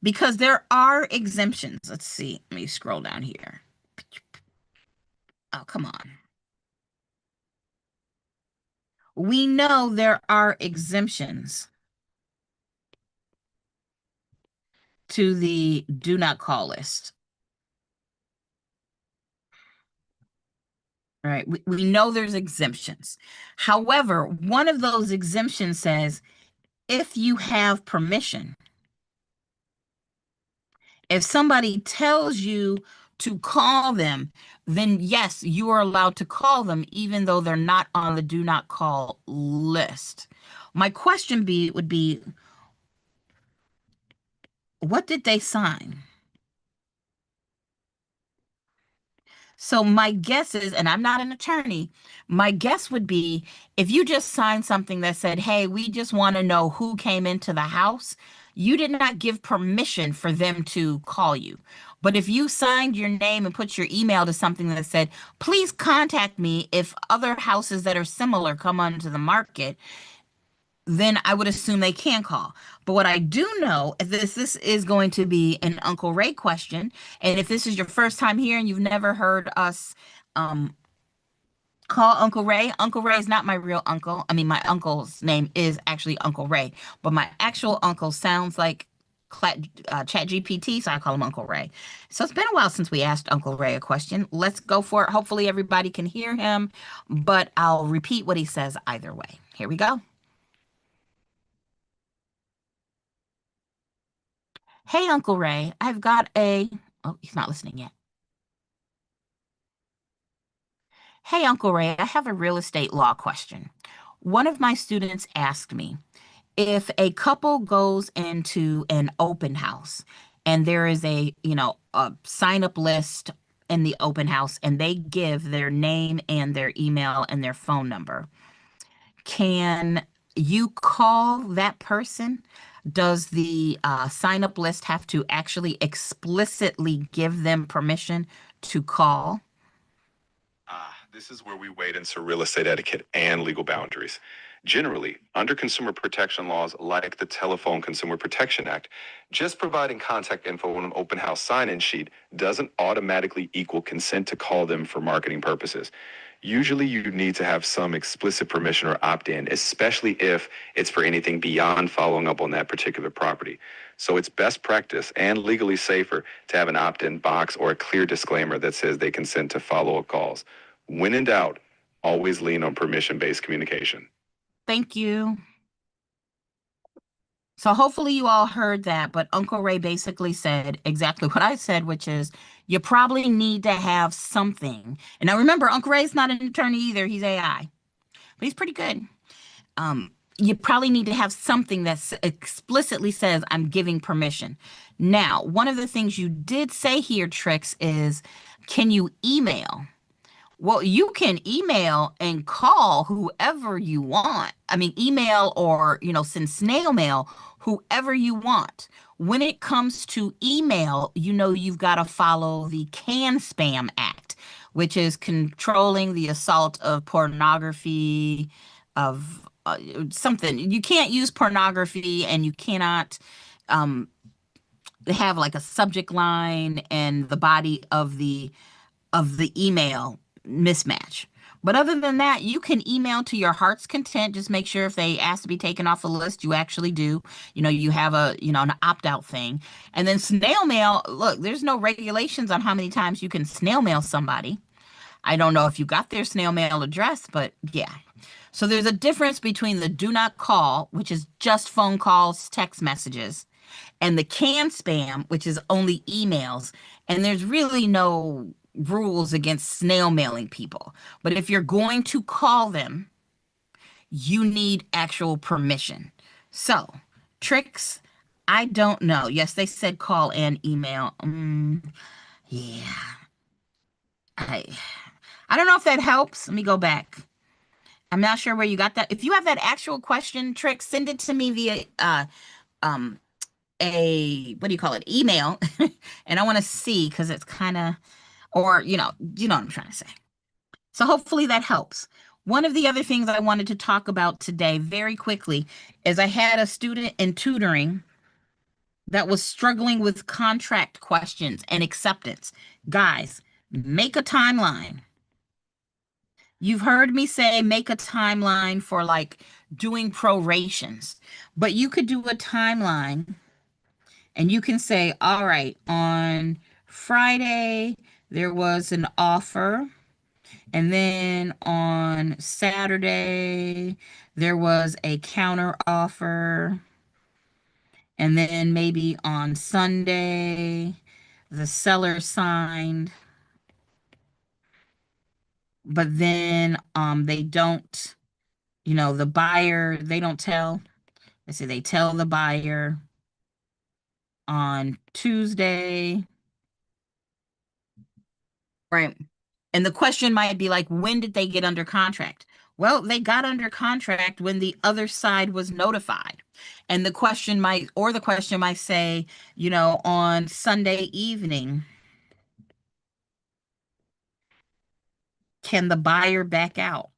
because there are exemptions. Let's see. Let me scroll down here. Oh, come on. We know there are exemptions to the do not call list. All right, we know there's exemptions. However, one of those exemptions says if you have permission, if somebody tells you to call them, then yes, you are allowed to call them even though they're not on the do not call list. My question would be, what did they sign? So my guess is, and I'm not an attorney, my guess would be if you just signed something that said, hey, we just want to know who came into the house, you did not give permission for them to call you. But if you signed your name and put your email to something that said, please contact me if other houses that are similar come onto the market, then I would assume they can call. But what I do know is this is going to be an Uncle Ray question. And if this is your first time here and you've never heard us call Uncle Ray is not my real uncle. I mean, my uncle's name is actually Uncle Ray, but my actual uncle sounds like ChatGPT, so I call him Uncle Ray. So it's been a while since we asked Uncle Ray a question. Let's go for it. Hopefully everybody can hear him, but I'll repeat what he says either way. Here we go. Hey, Uncle Ray, I've got oh, he's not listening yet. Hey, Uncle Ray, I have a real estate law question. One of my students asked me if a couple goes into an open house and there is a sign up list in the open house and they give their name and their email and their phone number, can you call that person? Does the sign up list have to actually explicitly give them permission to call? This is where we wade into real estate etiquette and legal boundaries. Generally, under consumer protection laws like the Telephone Consumer Protection Act, just providing contact info on an open house sign-in sheet doesn't automatically equal consent to call them for marketing purposes. Usually you need to have some explicit permission or opt-in, especially if it's for anything beyond following up on that particular property. So it's best practice and legally safer to have an opt-in box or a clear disclaimer that says they consent to follow-up calls. When in doubt, always lean on permission-based communication. Thank you. So hopefully you all heard that, but Uncle Ray basically said exactly what I said, which is you probably need to have something. And now remember, Uncle Ray's not an attorney either. He's AI, but he's pretty good. You probably need to have something that explicitly says, I'm giving permission. Now, one of the things you did say here, Trix, is can you email? Well, you can email and call whoever you want. I mean, email or, send snail mail, whoever you want. When it comes to email, you've got to follow the CAN-SPAM Act, which is controlling the assault of pornography, of something. You can't use pornography and you cannot have like a subject line and the body of the email mismatch. But other than that, you can email to your heart's content. Just make sure if they ask to be taken off the list, you actually do. You have an opt-out thing. And then snail mail, look, there's no regulations on how many times you can snail mail somebody. I don't know if you got their snail mail address, but yeah. So there's a difference between the do not call, which is just phone calls, text messages, and the can spam, which is only emails. And there's really no rules against snail mailing people. But if you're going to call them, you need actual permission. So, tricks, I don't know. Yes, they said call and email. Yeah. I don't know if that helps. Let me go back. I'm not sure where you got that. If you have that actual question, Trick, send it to me via a what do you call it? Email. And I want to see because it's kind of or what I'm trying to say. So hopefully that helps. One of the other things I wanted to talk about today very quickly is I had a student in tutoring that was struggling with contract questions and acceptance. Guys, make a timeline. You've heard me say make a timeline for like doing prorations, but you could do a timeline and you can say, all right, on Friday, there was an offer. And then on Saturday, there was a counter offer. And then maybe on Sunday, the seller signed. But then they don't, the buyer, they don't tell. They say they tell the buyer on Tuesday. Right. And the question might be like, when did they get under contract? Well, they got under contract when the other side was notified. And the question might say, on Sunday evening, can the buyer back out?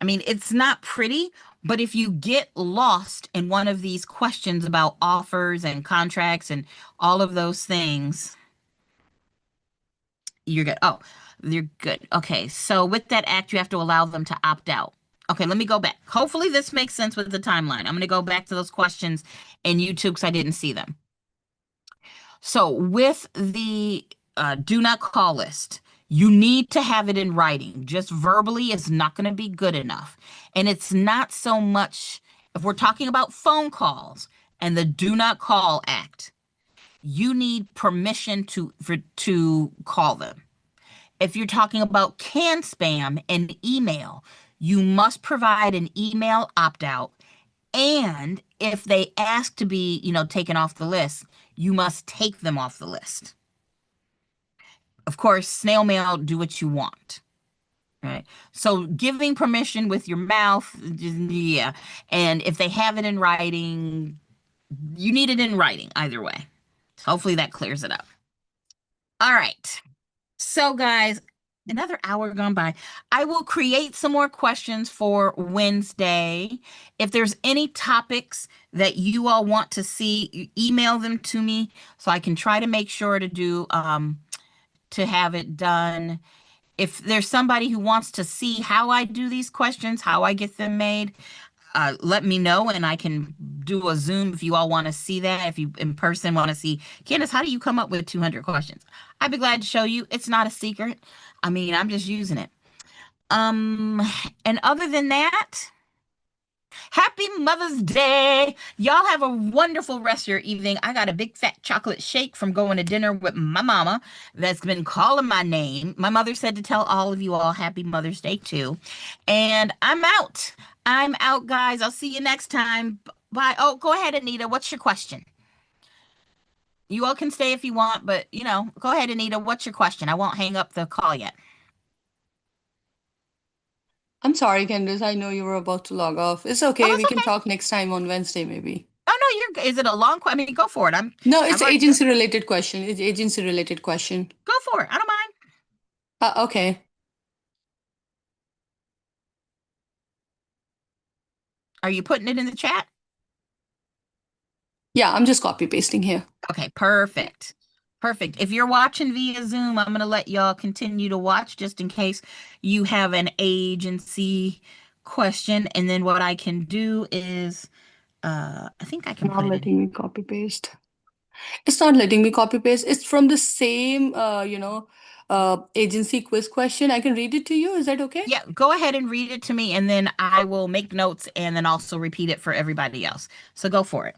I mean, it's not pretty, but if you get lost in one of these questions about offers and contracts and all of those things, you're good. Oh, you're good. Okay, so with that act, you have to allow them to opt out. Okay, let me go back. Hopefully this makes sense with the timeline. I'm going to go back to those questions in YouTube because I didn't see them. So with the do not call list, you need to have it in writing. Just verbally is not going to be good enough. And it's not so much, if we're talking about phone calls and the do not call act, you need permission to call them. If you're talking about can spam and email, you must provide an email opt-out. And if they ask to be, taken off the list, you must take them off the list. Of course, snail mail, do what you want. Right. So giving permission with your mouth, yeah. And if they have it in writing, you need it in writing either way. Hopefully that clears it up. All right. So guys, another hour gone by. I will create some more questions for Wednesday. If there's any topics that you all want to see, email them to me so I can try to make sure to do to have it done. If there's somebody who wants to see how I do these questions, how I get them made, let me know and I can do a Zoom if you all want to see that. If you in person want to see, Candace, how do you come up with 200 questions? I'd be glad to show you. It's not a secret. I mean, I'm just using it. And other than that, happy Mother's Day. Y'all have a wonderful rest of your evening. I got a big fat chocolate shake from going to dinner with my mama that's been calling my name. My mother said to tell all of you all happy Mother's Day too. And I'm out. I'm out, guys. I'll see you next time. Bye. Oh, go ahead, Anita. What's your question? You all can stay if you want, but, go ahead, Anita. What's your question? I won't hang up the call yet. I'm sorry, Candace. I know you were about to log off. It's okay. Oh, We it's can okay. talk next time on Wednesday, maybe. Oh, no, is it a long question? I mean, go for it. No, it's already- agency-related question. It's agency-related question. Go for it. I don't mind. Okay. Are you putting it in the chat? Yeah, I'm just copy pasting here. Okay, perfect. Perfect. If you're watching via Zoom, I'm going to let y'all continue to watch just in case you have an agency question. And then what I can do is, I think I can Not put it in. letting me copy paste. It's not letting me copy paste. It's from the same, agency quiz question. I can read it to you. Is that okay? Yeah, go ahead and read it to me, and then I will make notes and then also repeat it for everybody else. So go for it.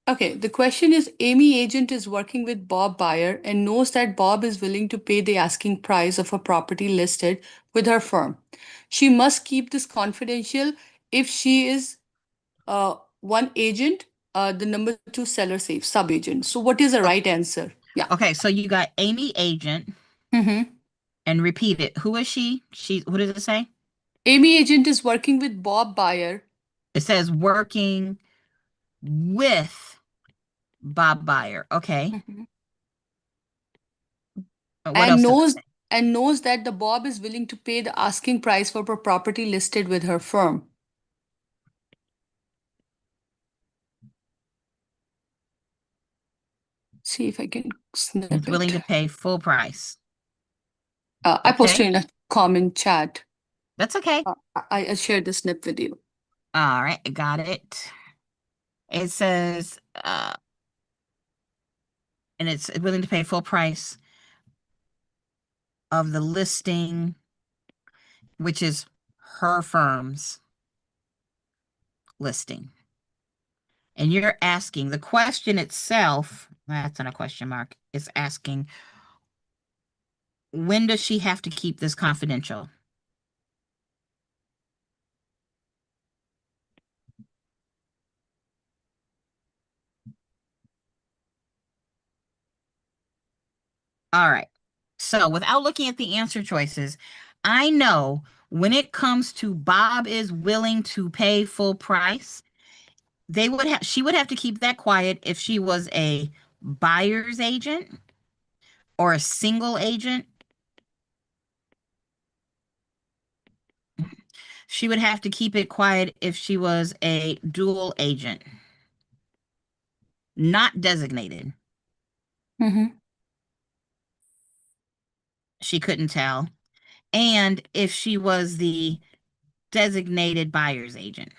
Okay, the question is Amy agent is working with Bob Buyer and knows that Bob is willing to pay the asking price of a property listed with her firm. She must keep this confidential if she is one agent, the number two seller safe, sub agent. So what is the right answer? Yeah. Okay, so you got Amy agent, Mm-hmm. and repeat it. Who is she? What does it say? Amy agent is working with Bob Buyer. It says working with Bob Buyer. Okay. Mhm. What else does it say? And knows that the Bob is willing to pay the asking price for a property listed with her firm. See if I can snip It's willing it. to pay full price. I posted Okay. in a comment chat. That's okay. I shared the snip with you. All right, I got it. It says, and it's willing to pay full price of the listing, which is her firm's listing. And you're asking, the question itself, that's not a question mark, is asking, when does she have to keep this confidential? All right. So without looking at the answer choices, I know when it comes to Bob is willing to pay full price, she would have to keep that quiet if she was a buyer's agent or a single agent. She would have to keep it quiet if she was a dual agent, not designated. Mm-hmm. She couldn't tell. And if she was the designated buyer's agent.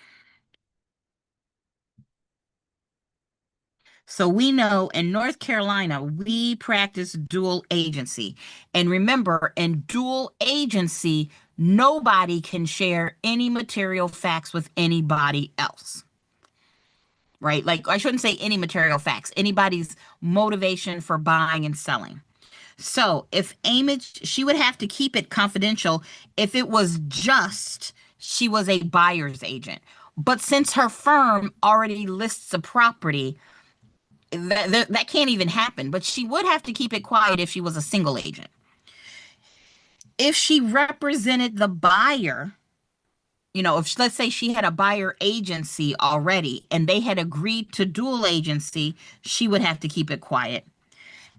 So we know in North Carolina, we practice dual agency. And remember, in dual agency, nobody can share any material facts with anybody else. Right? Like, I shouldn't say any material facts, anybody's motivation for buying and selling. So if Amy, she would have to keep it confidential if it was just she was a buyer's agent. But since her firm already lists a property, that can't even happen. But she would have to keep it quiet if she was a single agent. If she represented the buyer, if let's say she had a buyer agency already and they had agreed to dual agency, she would have to keep it quiet.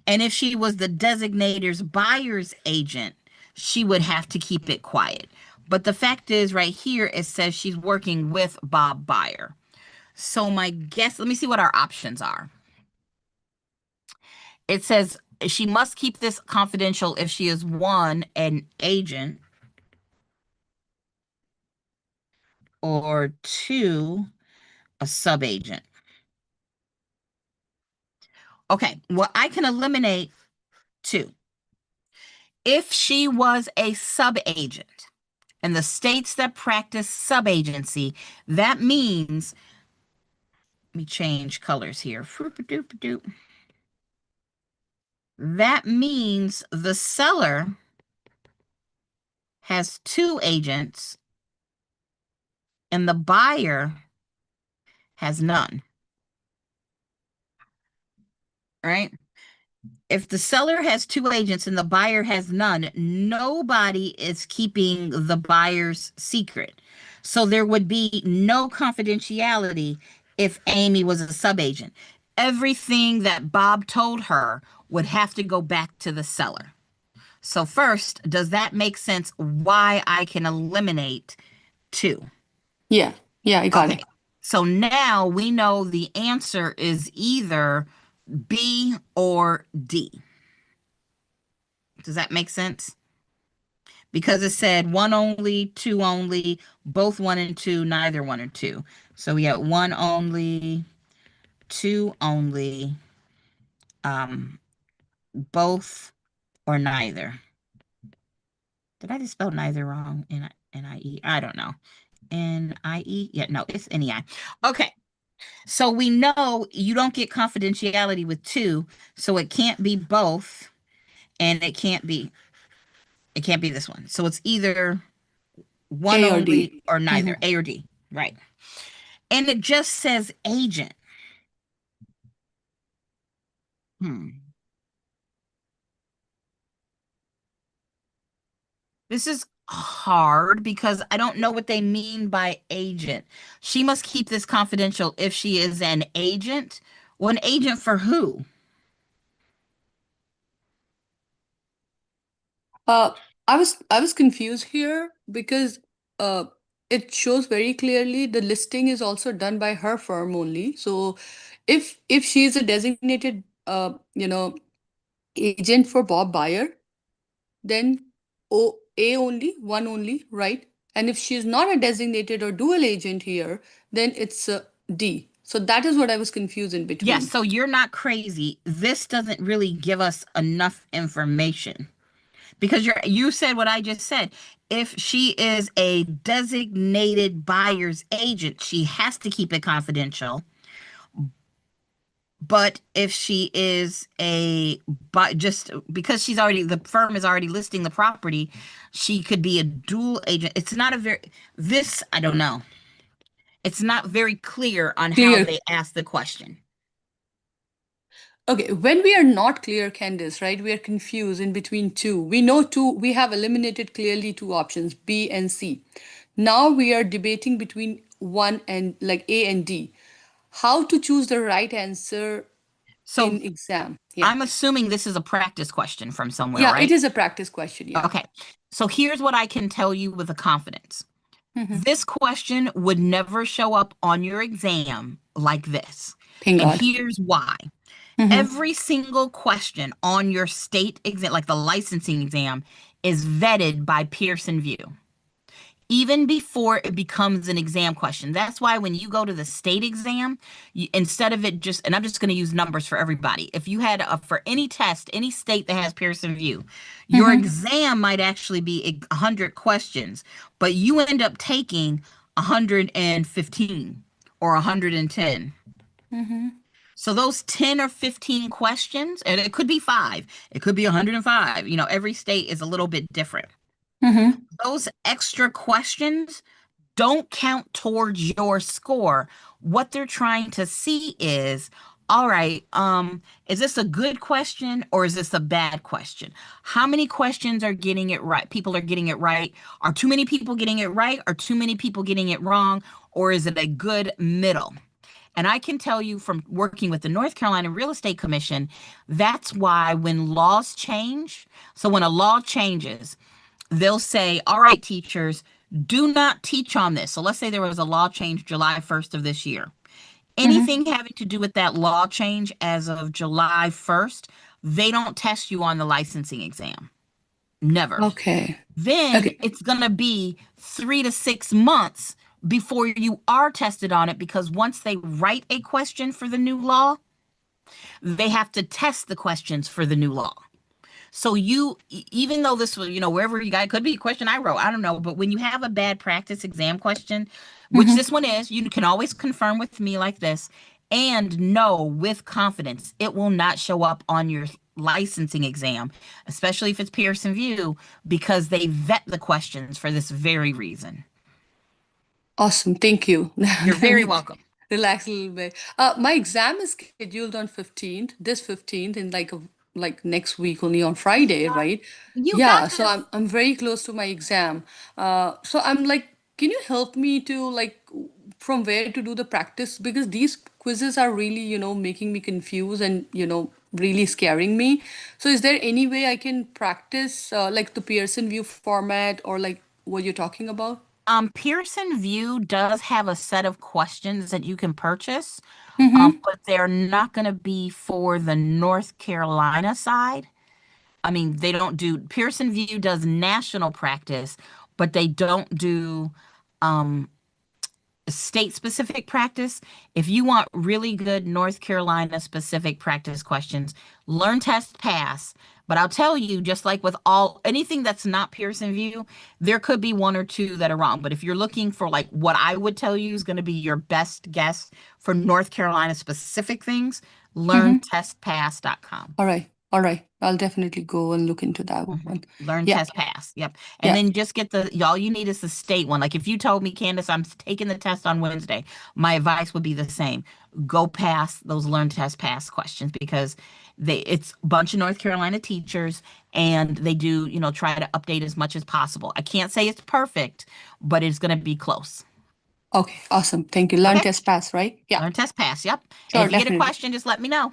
And if she was the designator's buyer's agent, she would have to keep it quiet. But the fact is, right here, it says she's working with Bob Buyer. So my guess, let me see what our options are. It says she must keep this confidential if she is one, an agent, or two, a subagent. Okay, well, I can eliminate two. If she was a subagent, and the states that practice subagency, that means, let me change colors here. That means the seller has two agents and the buyer has none. Right? If the seller has two agents and the buyer has none, nobody is keeping the buyer's secret. So there would be no confidentiality if Amy was a subagent. Everything that Bob told her would have to go back to the seller. So first, does that make sense why I can eliminate two? Yeah, I got it. So now we know the answer is either B or D. Does that make sense? Because it said one only, two only, both one and two, neither one or two. So we got one only, two only, both or neither. Did I just spell neither wrong? N-I-E? I don't know. N-I-E? Yeah, no, it's N-E-I. Okay. So we know you don't get confidentiality with two, so it can't be both, and it can't be this one. So it's either one A or only D. or neither, A or D, right? And it just says agent. This is hard because I don't know what they mean by agent. She must keep this confidential if she is an agent. Well, an agent for who? Uh, I was confused here because uh, it shows very clearly the listing is also done by her firm only. So if she is a designated agent for Bob Buyer, then A only, one only, right? And if she's not a designated or dual agent here, then it's D. So that is what I was confused in Yes, between. so you're not crazy. This doesn't really give us enough information because you said what I just said. If she is a designated buyer's agent, she has to keep it confidential. But if she is just because the firm is already listing the property, she could be a dual agent. It's not I don't know. It's not very clear on how Clear. they ask the question. Okay, when we are not clear, Candice, right? We are confused in between two. We know two, we have eliminated clearly two options, B and C. Now we are debating between one and like A and D. How to choose the right answer So in exam? Yeah. I'm assuming this is a practice question from somewhere, Yeah, right? it is a practice question. Yeah. Okay. So here's what I can tell you with a confidence. Mhm. This question would never show up on your exam like this. Thank And God. here's why. Mhm. Every single question on your state exam, like the licensing exam, is vetted by Pearson VUE, even before it becomes an exam question. That's why when you go to the state exam, instead of it just, and I'm just going to use numbers for everybody. If you had for any test, any state that has Pearson VUE, your Mhm. exam might actually be 100 questions, but you end up taking 115 or 110. Mhm. So those 10 or 15 questions, and it could be 5, it could be 105. Every state is a little bit different. Mhm. Those extra questions don't count towards your score. What they're trying to see is, all right, is this a good question or is this a bad question? How many questions are getting it right? People are getting it right. Are too many people getting it right? Are too many people getting it wrong? Or is it a good middle? And I can tell you from working with the North Carolina Real Estate Commission, that's why when laws change, so when a law changes, they'll say, all right, teachers, do not teach on this. So let's say there was a law change July 1st of this year. Anything having to do with that law change as of July 1st, they don't test you on the licensing exam. Never. Okay. Then Okay. it's going to be 3 to 6 months before you are tested on it, because once they write a question for the new law, they have to test the questions for the new law. So even though this was, wherever you got, it could be a question I wrote, I don't know, but when you have a bad practice exam question, which Mhm. this one is, you can always confirm with me like this and know with confidence it will not show up on your licensing exam, especially if it's Pearson VUE, because they vet the questions for this very reason. Awesome. Thank you. You're Let very me welcome. relax a little bit. My exam is scheduled on 15th, this 15th, in like next week, only on Friday, right? You Yeah, got so this. I'm very close to my exam. So I'm like, can you help me to like from where to do the practice? Because these quizzes are really, making me confused and, really scaring me. So is there any way I can practice like the Pearson VUE format or like what you're talking about? Pearson VUE does have a set of questions that you can purchase, Mm-hmm. but they're not going to be for the North Carolina side. I mean, they don't do, Pearson VUE does national practice, but they don't do um, state specific practice. If you want really good North Carolina specific practice questions, learn test pass. But I'll tell you, just like with anything that's not Pearson VUE, there could be one or two that are wrong. But if you're looking for like what I would tell you is going to be your best guess for North Carolina specific things, learn testpass.com. All right. All right. I'll definitely go and look into that one. Learn Yeah. test pass. Yep. And Yeah. then just get all you need is the state one. Like if you told me, Candace, I'm taking the test on Wednesday, my advice would be the same. Go past those learn test pass questions because it's a bunch of North Carolina teachers and they do, try to update as much as possible. I can't say it's perfect, but it's going to be close. Okay. Awesome. Thank you. Learn Okay. test pass, right? Yeah. Learn test pass. Yep. Sure, And if you get a definitely. question, just let me know.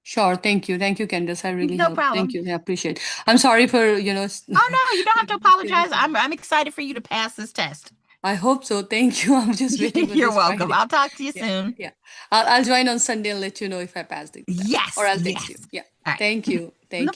Sure. Thank you. Thank you, Candace. I really No helped. problem. Thank you. I appreciate it. I'm sorry for, Oh no, you don't have to apologize. I'm excited for you to pass this test. I hope so. Thank you. I'm just waiting for You're this welcome. Friday. I'll talk to you Yeah. soon. Yeah. I'll join on Sunday and let you know if I passed the exam. Yes. Or I'll text yes. you. Yeah. All right. Thank you. Thank No you.